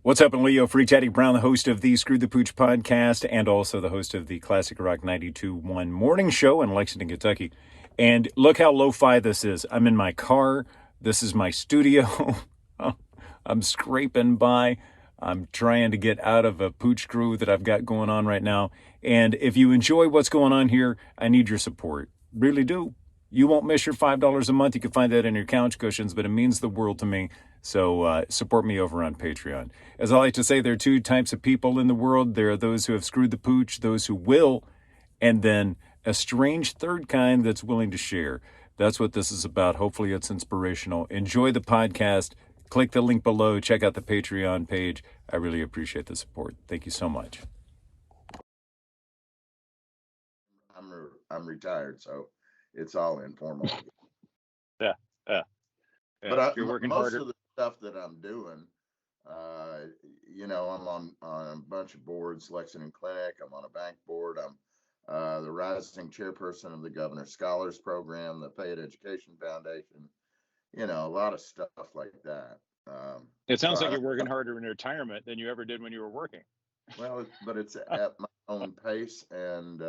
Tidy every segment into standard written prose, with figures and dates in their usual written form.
What's up, Leo Freak Daddy Brown, the host of the Screw the Pooch podcast and also the host of the Classic Rock 92.1 morning show in Lexington, Kentucky. And look how lo-fi this is. I'm in my car. This is my studio. I'm scraping by. I'm trying to get out of a pooch groove that I've got going on right now. And if you enjoy what's going on here, I need your support. Really do. You won't miss your $5 a month. You can find that in your couch cushions, but it means the world to me. So support me over on Patreon. As I like to say, there are two types of people in the world. There are those who have screwed the pooch, those who will, and then a strange third kind that's willing to share. That's what this is about. Hopefully it's inspirational. Enjoy the podcast. Click the link below. Check out the Patreon page. I really appreciate the support. Thank you so much. I'm retired, so it's all informal. Yeah. But you're working most harder. Of the stuff that I'm doing, I'm on a bunch of boards, Lexington Clinic. I'm on a bank board. I'm the rising chairperson of the Governor's Scholars Program, the Fayette Education Foundation. A lot of stuff like that. It sounds like you're working harder in retirement than you ever did when you were working. Well, but it's at my own pace and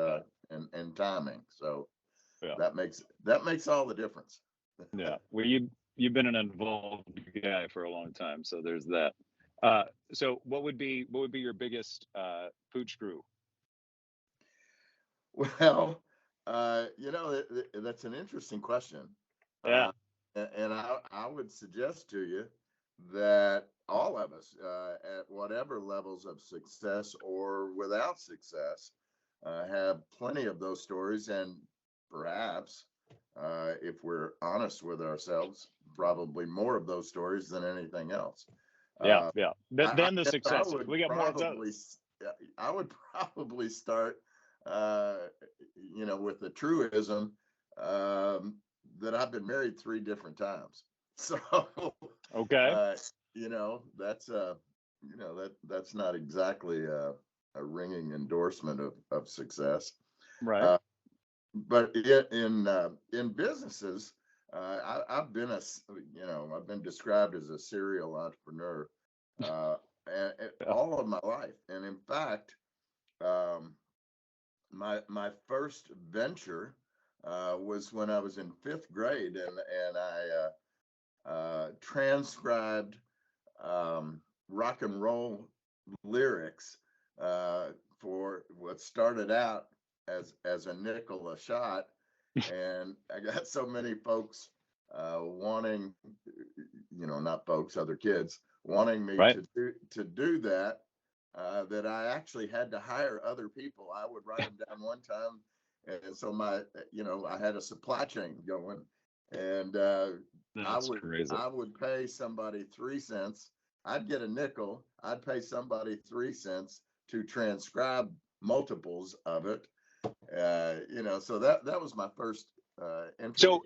timing. So that makes all the difference. Yeah. Well, you've been an involved guy for a long time, so there's that. So what would be your biggest pooch screw? Well, that's an interesting question. Yeah. And I would suggest to you that all of us, at whatever levels of success or without success, have plenty of those stories, and perhaps, if we're honest with ourselves, probably more of those stories than anything else. Yeah. Then the success. We got more of those. I would probably start, with the truism that I've been married 3 different times. So okay, that's not exactly a ringing endorsement of success, right? But in businesses, I've been I've been described as a serial entrepreneur all of my life, and in fact, my first venture was when I was in 5th grade, and I transcribed rock and roll lyrics for what started out as a nickel a shot, and I got so many folks wanting, not folks, other kids wanting me to do that, that I actually had to hire other people. I would write them down one time, and so I had a supply chain going, and I would pay somebody 3 cents. I'd get a nickel. I'd pay somebody 3 cents to transcribe multiples of it. So that was my first entry. So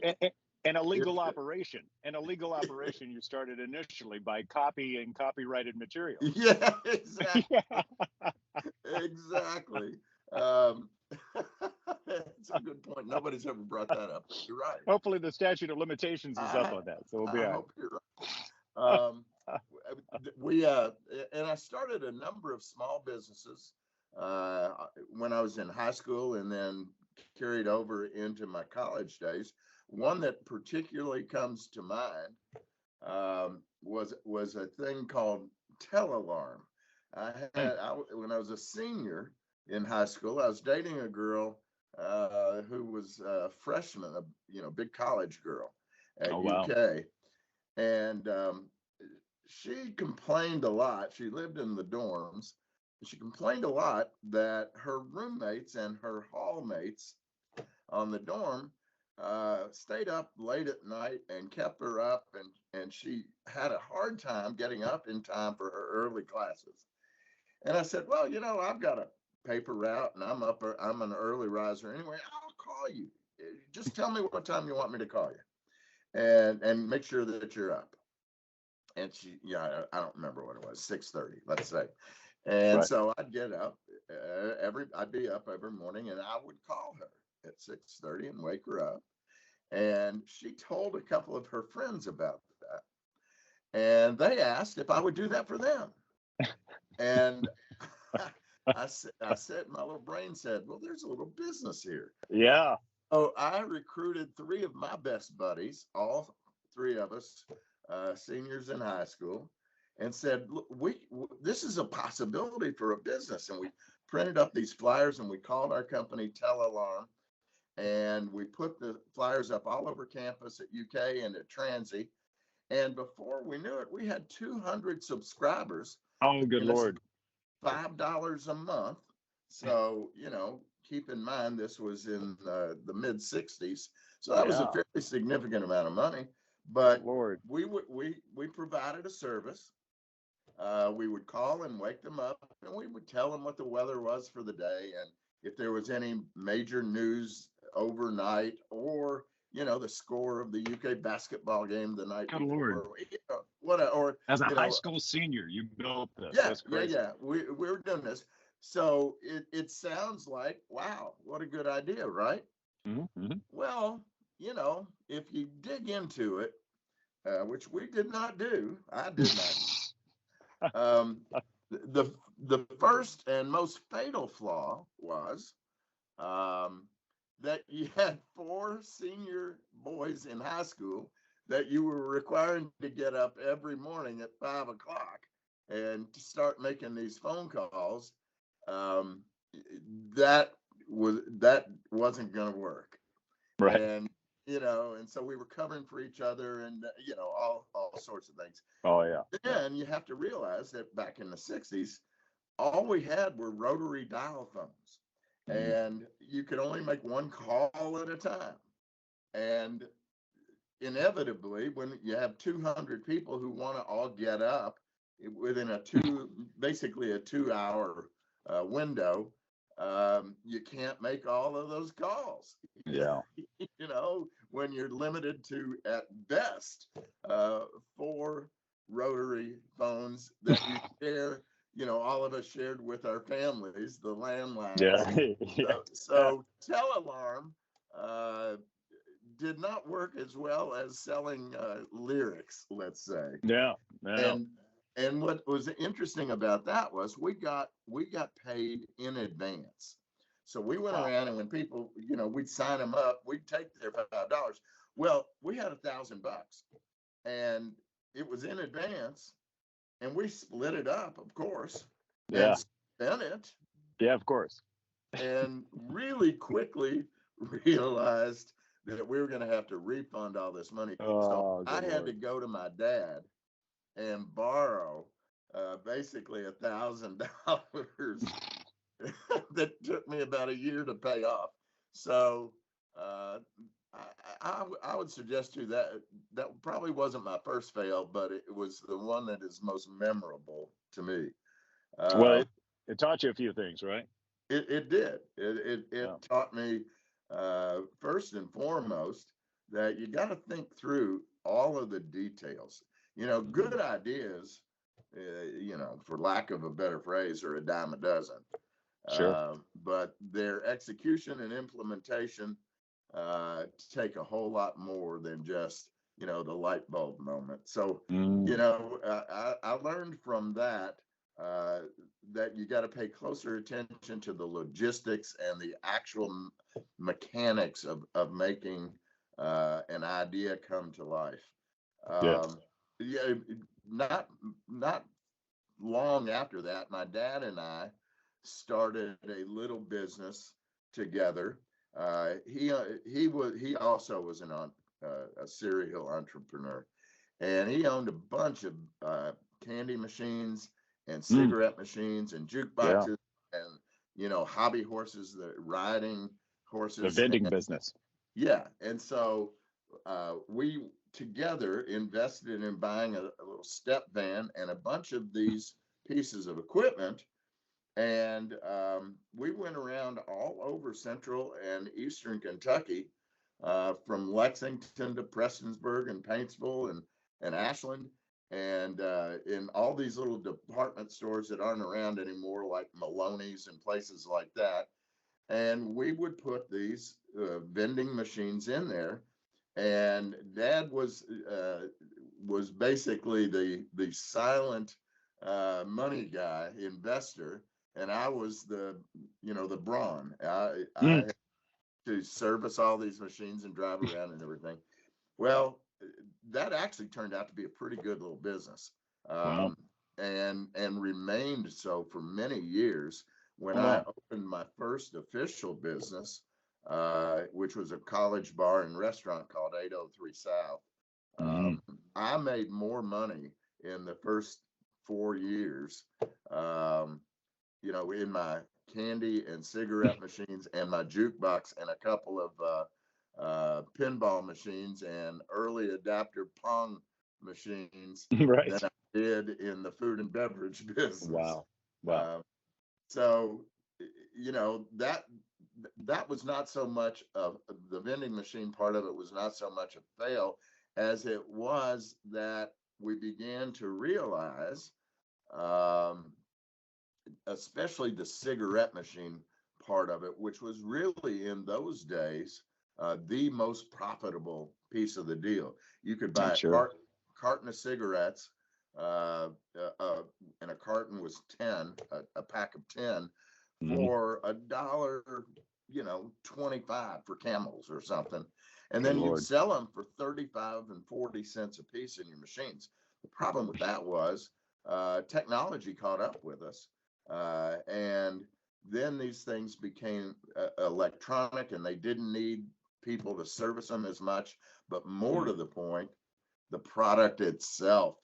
an illegal operation. You started initially by copying copyrighted material. Yeah, exactly. Exactly. That's a good point. Nobody's ever brought that up. You're right. Hopefully the statute of limitations is up on that, so we'll be I hope you're right. And I started a number of small businesses when I was in high school, and then carried over into my college days. One that particularly comes to mind was a thing called Telalarm. When I was a senior in high school, I was dating a girl who was a freshman, a big college girl at UK. And she complained a lot. She lived in the dorms. She complained a lot that her roommates and her hallmates on the dorm stayed up late at night and kept her up, and she had a hard time getting up in time for her early classes. And I said, well, I've got a paper route, and I'm an early riser anyway. I'll call you. Just tell me what time you want me to call you, and make sure that you're up. And she, I don't remember what it was, 6:30, let's say. And so I'd get up I'd be up every morning, and I would call her at 6:30 and wake her up. And she told a couple of her friends about that, and they asked if I would do that for them. And I said, my little brain said, well, there's a little business here. Yeah. So I recruited three of my best buddies, all three of us, seniors in high school, and said, look, this is a possibility for a business. And we printed up these flyers and we called our company Telealarm. And we put the flyers up all over campus at UK and at Transy. And before we knew it, we had 200 subscribers. Oh, good Lord. $5 a month. So, keep in mind, this was in the mid 60s. So that was a fairly significant amount of money. But Lord, we provided a service. We would call and wake them up, and we would tell them what the weather was for the day, and if there was any major news overnight, or the score of the UK basketball game the night good before. Lord. Or as a high school senior, you built this. Yeah, That's crazy. yeah. We were doing this, so it sounds like, wow, what a good idea, right? Mm-hmm. Well, if you dig into it, which we did not do, I did not. The first and most fatal flaw was that you had 4 senior boys in high school that you were requiring to get up every morning at 5 o'clock and to start making these phone calls. That wasn't going to work. Right. And and so we were covering for each other, and all sorts of things. Oh yeah. Then you have to realize that back in the 60s, all we had were rotary dial phones, and you could only make one call at a time. And inevitably, when you have 200 people who want to all get up within basically a 2-hour window, you can't make all of those calls. Yeah. When you're limited to, at best, 4 rotary phones that you share, all of us shared with our families, the landlines. Yeah. So Telealarm did not work as well as selling lyrics, let's say. Yeah. And what was interesting about that was we got paid in advance. So we went around, and when people, we'd sign them up, we'd take their $5. Well, we had $1,000, and it was in advance, and we split it up, of course, and spent it. Yeah, of course. And really quickly realized that we were going to have to refund all this money. So I had to go to my dad and borrow basically $1,000 that took me about a year to pay off. So I would suggest to you that probably wasn't my first fail, but it was the one that is most memorable to me. Well, it taught you a few things, right? It did. It taught me, first and foremost, that you got to think through all of the details. Good ideas, for lack of a better phrase, are a dime a dozen. Sure. But their execution and implementation take a whole lot more than just, the light bulb moment. So, I learned from that that you got to pay closer attention to the logistics and the actual mechanics of making an idea come to life. Not long after that, my dad and I started a little business together. He also was a serial entrepreneur, and he owned a bunch of candy machines and cigarette machines and jukeboxes and hobby horses, the riding horses, the vending business. Yeah, and so we together invested in buying a little step van and a bunch of these pieces of equipment, and we went around all over central and eastern Kentucky, from Lexington to Prestonsburg and Paintsville and Ashland, and in all these little department stores that aren't around anymore, like Maloney's and places like that. And we would put these vending machines in there, and Dad was basically the silent money guy, investor, and I was the brawn. I Mm. had to service all these machines and drive around and everything. Well, that actually turned out to be a pretty good little business, Wow. um, and remained so for many years. When Oh, I wow. opened my first official business, which was a college bar and restaurant called 803 South, Hmm. um, I made more money in the first 4 years, um, in my candy and cigarette machines and my jukebox and a couple of pinball machines and early adapter Pong machines than Right. I did in the food and beverage business. Wow. Wow. Uh, so, that was not so much of the vending machine part of it was not so much a fail as it was that we began to realize, um, especially the cigarette machine part of it, which was really in those days the most profitable piece of the deal. You could I'm buy sure. carton of cigarettes, uh, and a carton was 10, a pack of 10 Hmm. for $1, 25 for Camels or something. And Good then you'd Lord. sell them for 35 and 40 cents a piece in your machines. The problem with that was technology caught up with us. And then these things became electronic and they didn't need people to service them as much. But more to the point, the product itself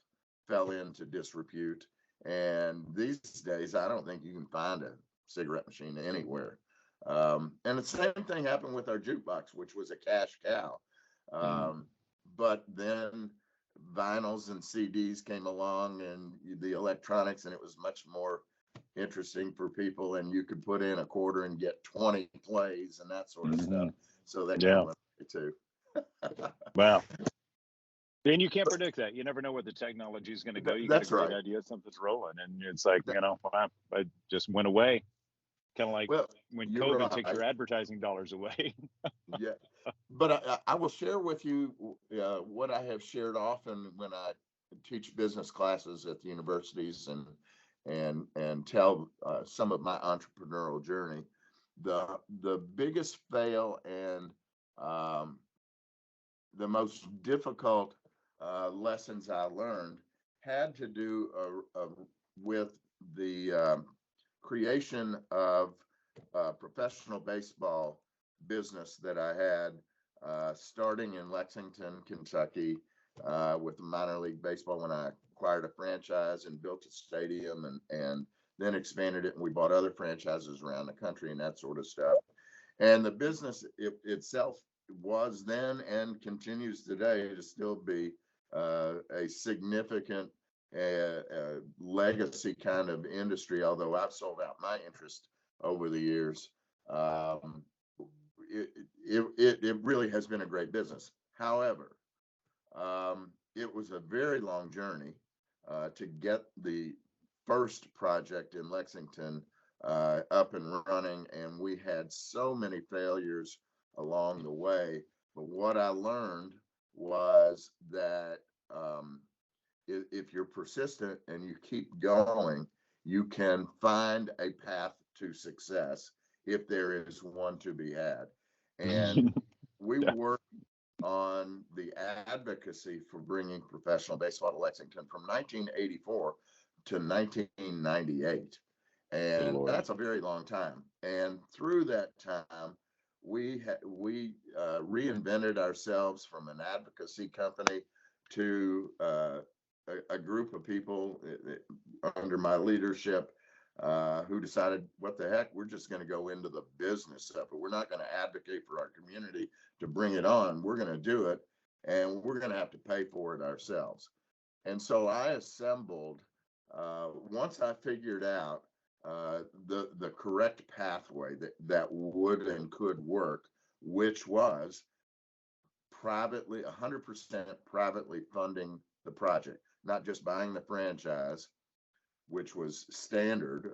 fell into disrepute. And these days, I don't think you can find a cigarette machine anywhere. And the same thing happened with our jukebox, which was a cash cow. Mm. Um, but then vinyls and CDs came along and the electronics, and it was much more interesting for people. And you could put in a quarter and get 20 plays and that sort of stuff. Hmm. So they kind of Yeah. went away too. Wow. And you can't predict that. You never know where the technology is going to go. You got a That's great right. idea, something's rolling, and it's like, That, wow, it just went away. Kind of like well, when you're COVID takes right. your advertising dollars away. Yeah. But I will share with you what I have shared often when I teach business classes at the universities and tell some of my entrepreneurial journey. The biggest fail and um, the most difficult lessons I learned had to do with the creation of professional baseball business that I had starting in Lexington, Kentucky, with minor league baseball when I acquired a franchise and built a stadium and then expanded it. And we bought other franchises around the country and that sort of stuff. And the business itself was then and continues today to still be a significant legacy kind of industry, although I've sold out my interest over the years. Um, it really has been a great business. However, it was a very long journey to get the first project in Lexington up and running, and we had so many failures along the way. But what I learned was that if you're persistent and you keep going, you can find a path to success if there is one to be had. And we Yeah. worked on the advocacy for bringing professional baseball to Lexington from 1984 to 1998. Good And Lord. that's a very long time. And through that time, we reinvented ourselves from an advocacy company to a group of people under my leadership who decided, what the heck, we're just going to go into the business of it. We're not going to advocate for our community to bring it on. We're going to do it, and we're going to have to pay for it ourselves. And so I assembled, once I figured out the correct pathway that would and could work, which was privately, 100% privately funding the project, not just buying the franchise, which was standard,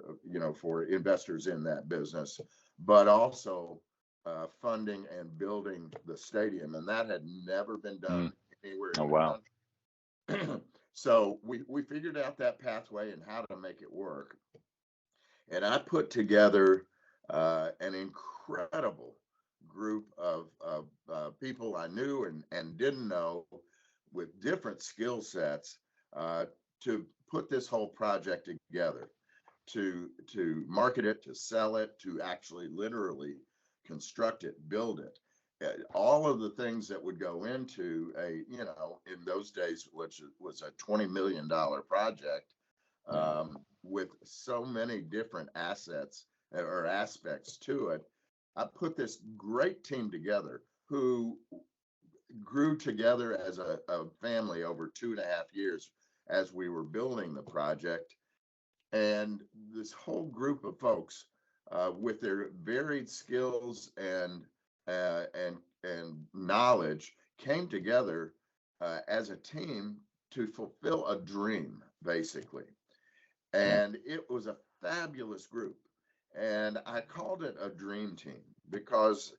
for investors in that business, but also funding and building the stadium. And that had never been Mm. done anywhere Oh, in the wow. country. So we figured out that pathway and how to make it work. And I put together an incredible group of people I knew and didn't know with different skill sets to put this whole project together, to market it, to sell it, to actually literally construct it, build it. All of the things that would go into a, in those days, which was a $20 million project, with so many different assets or aspects to it. I put this great team together who grew together as a family over 2.5 years as we were building the project. And this whole group of folks with their varied skills and knowledge came together as a team to fulfill a dream, basically. And it was a fabulous group. And I called it a dream team because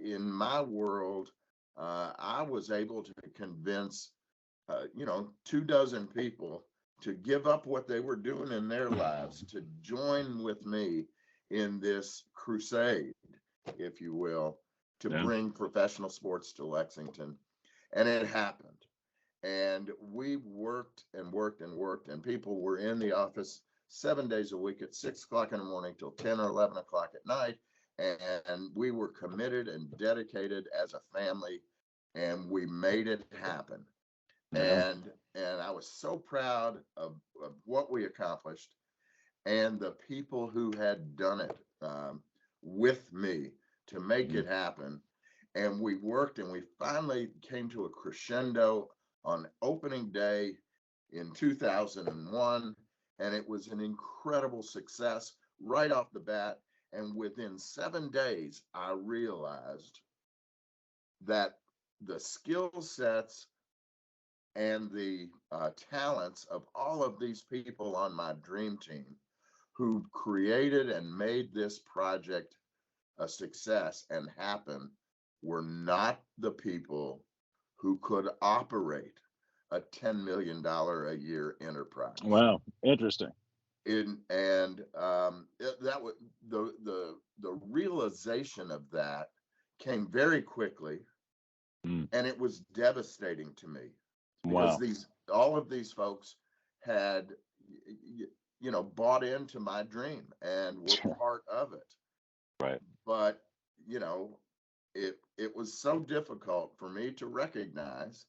in my world, I was able to convince, 24 people to give up what they were doing in their lives, to join with me in this crusade, if you will, to bring professional sports to Lexington. And it happened. And we worked and worked and worked, and people were in the office 7 days a week at 6 o'clock in the morning till 10 or 11 o'clock at night. And we were committed and dedicated as a family, and we made it happen. And I was so proud of what we accomplished and the people who had done it with me to make it happen. And we worked, and we finally came to a crescendo on opening day in 2001, and it was an incredible success right off the bat. And within 7 days, I realized that the skill sets and the talents of all of these people on my dream team who created and made this project a success and happen were not the people who could operate a $10 million a year enterprise. Wow, interesting. That was the realization of that came very quickly, and it was devastating to me because all of these folks had bought into my dream and were part of it. Right. But it was so difficult for me to recognize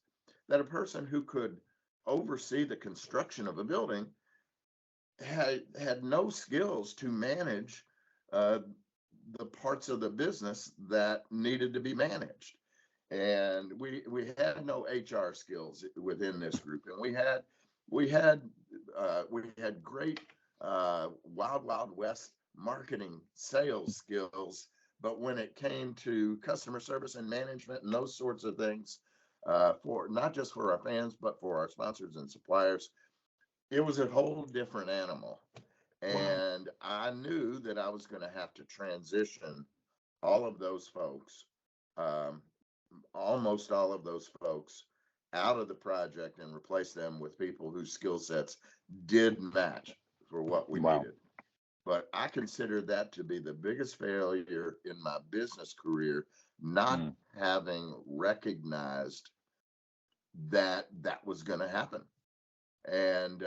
that a person who could oversee the construction of a building had no skills to manage the parts of the business that needed to be managed. And we had no HR skills within this group, and we had great wild west marketing sales skills, but when it came to customer service and management and those sorts of things, for not just for our fans but for our sponsors and suppliers, it was a whole different animal. And I knew that I was going to have to transition all of those folks, almost all of those folks, out of the project and replace them with people whose skill sets did match for what we needed. But I consider that to be the biggest failure in my business career, not having recognized that was going to happen. And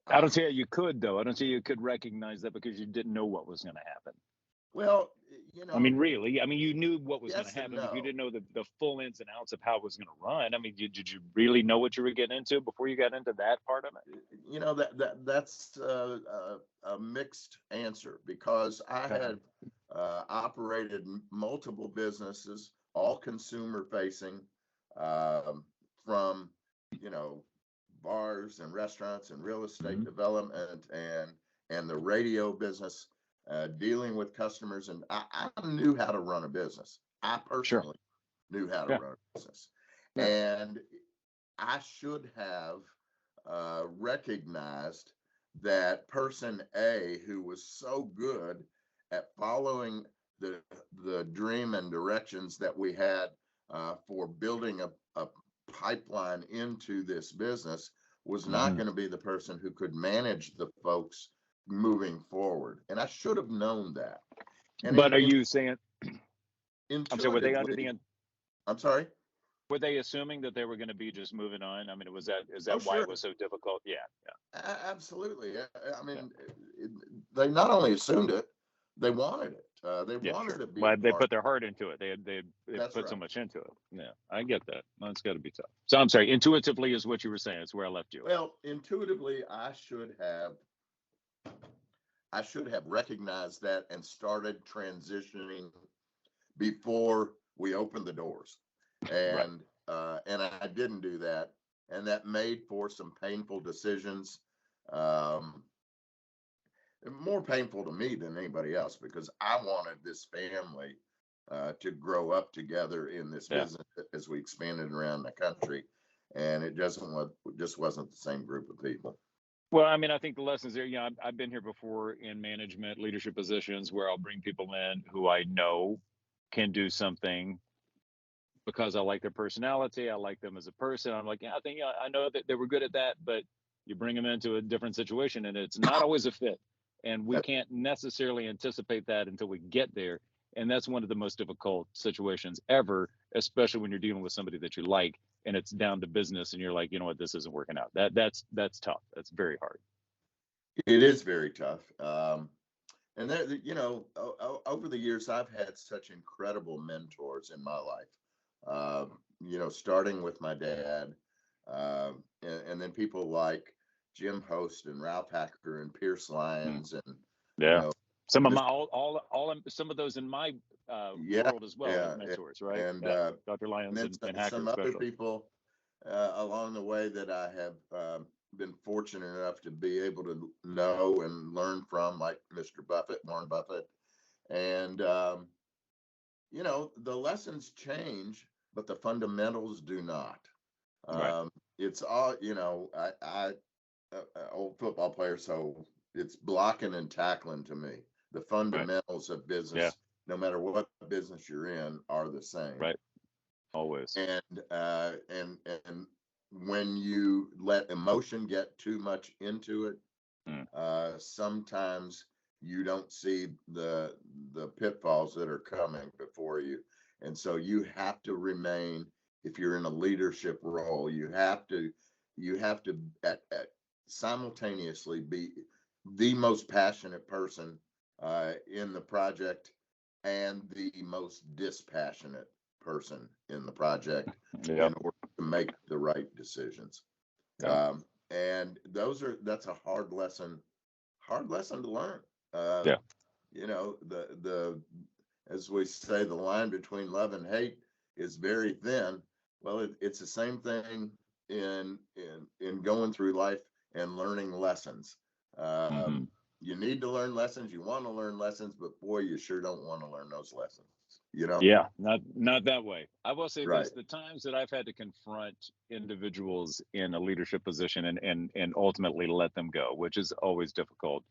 I don't see how you could, though. I don't see how you could recognize that because you didn't know what was going to happen. Well, I mean, really, you knew what was yes going to happen, and but you no. didn't know the full ins and outs of how it was going to run. I mean, did you really know what you were getting into before you got into that part of it? That's a mixed answer, because I had operated multiple businesses, all consumer facing, from bars and restaurants and real estate development and the radio business, dealing with customers. And I knew how to run a business. I personally knew how to run a business. And I should have recognized that person A, who was so good at following the dream and directions that we had for building a pipeline into this business, was not going to be the person who could manage the folks moving forward. And I should have known that. And But are you saying, I'm sorry, were they under intuitively, the, I'm sorry? were they assuming that they were going to be just moving on? I mean, is that Oh, why sure. it was so difficult? Yeah. Absolutely. I mean, they not only assumed it, they wanted it. They Yeah, wanted sure. to be a Well, they part. put their heart into it. They That's put so right. much into it. Yeah, I get that. That's got to be tough. So I'm sorry. Intuitively is what you were saying. It's where I left you. Well, intuitively, I should have recognized that and started transitioning before we opened the doors. Right. And I didn't do that. And that made for some painful decisions. Um, More painful to me than anybody else, because I wanted this family to grow up together in this Yeah. business as we expanded around the country, and it just wasn't the same group of people. Well, I mean, I think the lessons there, I've been here before in management, leadership positions where I'll bring people in who I know can do something because I like their personality. I like them as a person. I'm like, I know that they were good at that, but you bring them into a different situation and it's not always a fit. And we That- can't necessarily anticipate that until we get there. And that's one of the most difficult situations ever, especially when you're dealing with somebody that you like and it's down to business and you're like, you know what, this isn't working out. That's tough. That's very hard. It is very tough. And there, over the years, I've had such incredible mentors in my life. Starting with my dad, and then people like Jim Host and Ralph Hacker and Pierce Lyons, and Yeah. Some of Mr. my some of those in my Yeah, world as well yeah, as mentors, right? and Yeah. Dr. and Lyons then and Hacker some other especially. people along the way that I have been fortunate enough to be able to know and learn from, like Mr. Buffett, Warren Buffett, and the lessons change, but the fundamentals do not. Right. It's all, old football player, so it's blocking and tackling to me. The fundamentals of business, Yeah. no matter what business you're in, are the same. Right. Always. And when you let emotion get too much into it, sometimes you don't see the pitfalls that are coming before you. And so you have to remain, if you're in a leadership role, you have to simultaneously be the most passionate person in the project and the most dispassionate person in the project Yeah. in order to make the right decisions. Yeah. And that's a hard lesson to learn. Yeah. The as we say, the line between love and hate is very thin. Well, it's the same thing in going through life and learning lessons. You need to learn lessons. You want to learn lessons, but boy, you sure don't want to learn those lessons. Yeah. Not that way. I will say Right. this: the times that I've had to confront individuals in a leadership position and ultimately let them go, which is always difficult.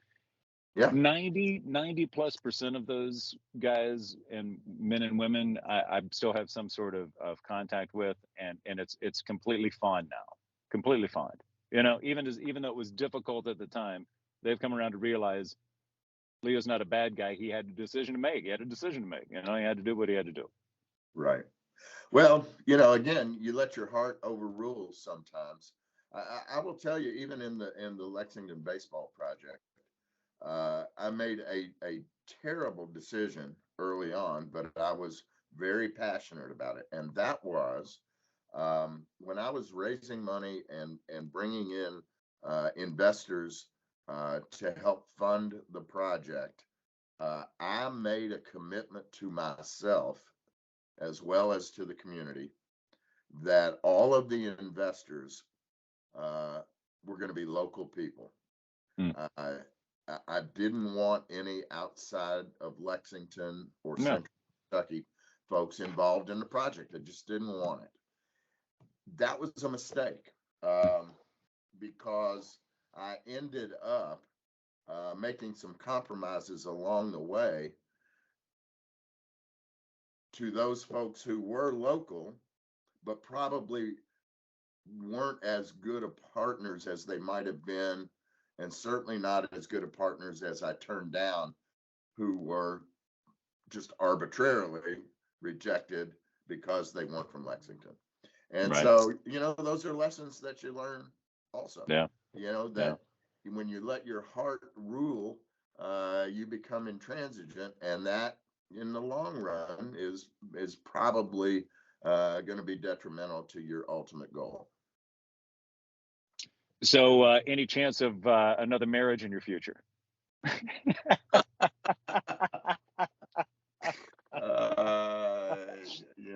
Yeah. 90+% of those guys and men and women I still have some sort of contact with, and it's completely fine now. Completely fine. Even though it was difficult at the time, they've come around to realize Leo's not a bad guy. He had a decision to make. He had to do what he had to do. Right. Well, again, you let your heart overrule sometimes. I will tell you, even in the Lexington baseball project, I made a terrible decision early on, but I was very passionate about it. And that was when I was raising money and bringing in investors to help fund the project. I made a commitment to myself as well as to the community that all of the investors were going to be local people. I didn't want any outside of Lexington or No. Central Kentucky folks involved in the project. I just didn't want it. That was a mistake because I ended up making some compromises along the way to those folks who were local, but probably weren't as good of partners as they might have been, and certainly not as good of partners as I turned down, who were just arbitrarily rejected because they weren't from Lexington. And Right. so, those are lessons that you learn also. Yeah. That when you let your heart rule, you become intransigent, and that in the long run is probably going to be detrimental to your ultimate goal. So, any chance of another marriage in your future?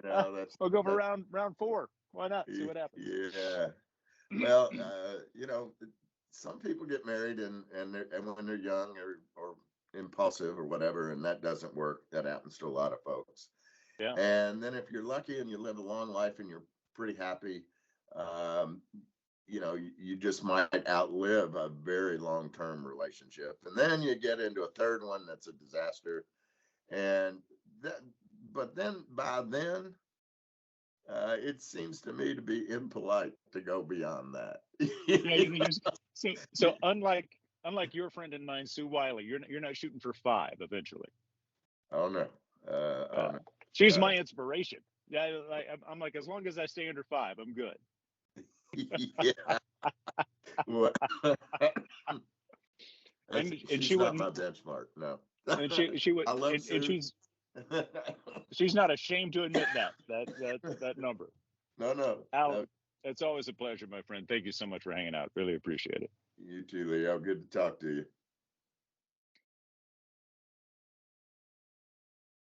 That's. We'll go for round 4. Why not? See what happens. Yeah. Well, some people get married and when they're young or impulsive or whatever, and that doesn't work. That happens to a lot of folks. Yeah. And then if you're lucky and you live a long life and you're pretty happy, you just might outlive a very long-term relationship. And then you get into a third one that's a disaster. But then by then, it seems to me to be impolite to go beyond that. So unlike your friend and mine, Sue Wiley, you're not shooting for 5 eventually. Oh no. No. She's my inspiration. Yeah, I'm like, as long as I stay under 5, I'm good. Yeah. Well, and she's she not wouldn't. My benchmark. No. And she would. I love and she's not ashamed to admit that number. No. Alan, it's always a pleasure, my friend. Thank you so much for hanging out. Really appreciate it. You too, Leo. Good to talk to you.